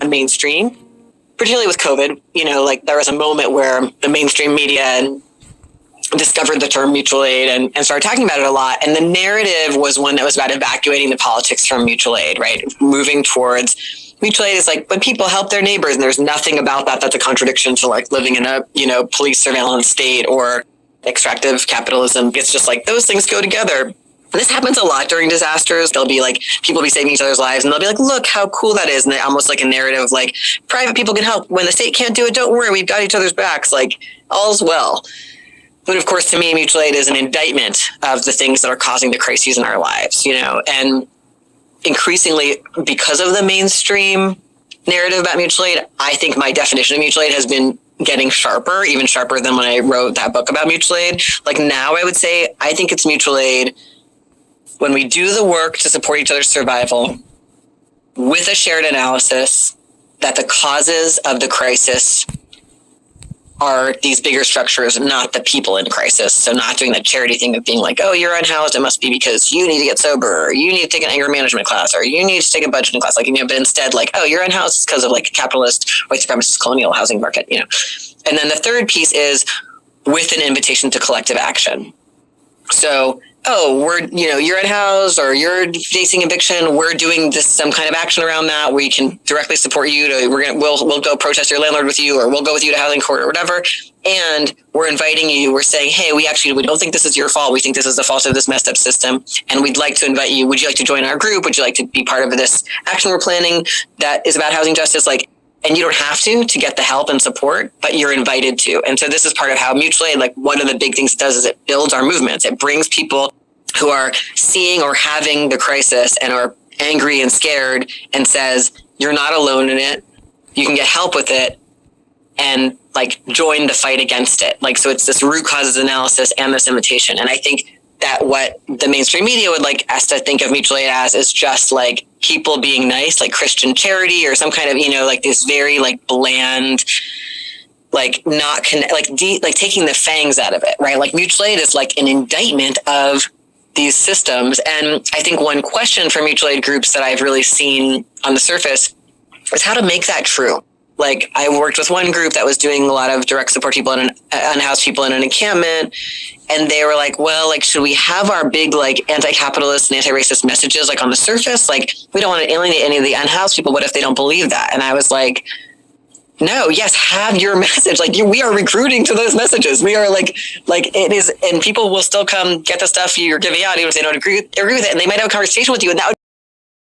mainstream, particularly with COVID. Like there was a moment where the mainstream media discovered the term mutual aid and started talking about it a lot. And the narrative was one that was about evacuating the politics from mutual aid, right? Moving towards mutual aid is like when people help their neighbors, and there's nothing about that that's a contradiction to like living in a, police surveillance state or extractive capitalism. It's just like those things go together. And this happens a lot during disasters. There'll be like people be saving each other's lives and they'll be like, look how cool that is. And they almost like a narrative of like private people can help. When the state can't do it, don't worry, we've got each other's backs. Like all's well. But of course, to me, mutual aid is an indictment of the things that are causing the crises in our lives, and increasingly because of the mainstream narrative about mutual aid, I think my definition of mutual aid has been getting sharper, even sharper than when I wrote that book about mutual aid. Like now I would say, I think it's mutual aid when we do the work to support each other's survival with a shared analysis that the causes of the crisis are these bigger structures, not the people in crisis. So not doing the charity thing of being like, oh, you're unhoused, it must be because you need to get sober, or you need to take an anger management class, or you need to take a budgeting class. Like, but instead like, oh, you're unhoused because of like a capitalist, white supremacist colonial housing market, And then the third piece is with an invitation to collective action. So, you're unhoused or you're facing eviction. We're doing some kind of action around that. We can directly support you. We'll go protest your landlord with you, or we'll go with you to housing court or whatever. And we're inviting you. We're saying, hey, we don't think this is your fault. We think this is the fault of this messed up system. And we'd like to invite you. Would you like to join our group? Would you like to be part of this action we're planning that is about housing justice? And you don't have to get the help and support, but you're invited to. And so this is part of how mutual aid, like one of the big things it does is it builds our movements. It brings people who are seeing or having the crisis and are angry and scared and says, you're not alone in it. You can get help with it and like join the fight against it. Like, so it's this root causes analysis and this invitation. And I think that what the mainstream media would like us to think of mutual aid as is just like people being nice, like Christian charity or some kind of, like this very like bland, like not like taking the fangs out of it, right? Like mutual aid is like an indictment of these systems. And I think one question for mutual aid groups that I've really seen on the surface is how to make that true. Like I worked with one group that was doing a lot of direct support people and unhoused people in an encampment. And they were like, well, like, should we have our big, like anti-capitalist and anti-racist messages, like on the surface? Like, we don't want to alienate any of the unhoused people. What if they don't believe that? And I was like, no, yes, have your message. Like we are recruiting to those messages. We are like it is, and people will still come get the stuff you're giving out, even if they don't agree with it. And they might have a conversation with you. And that would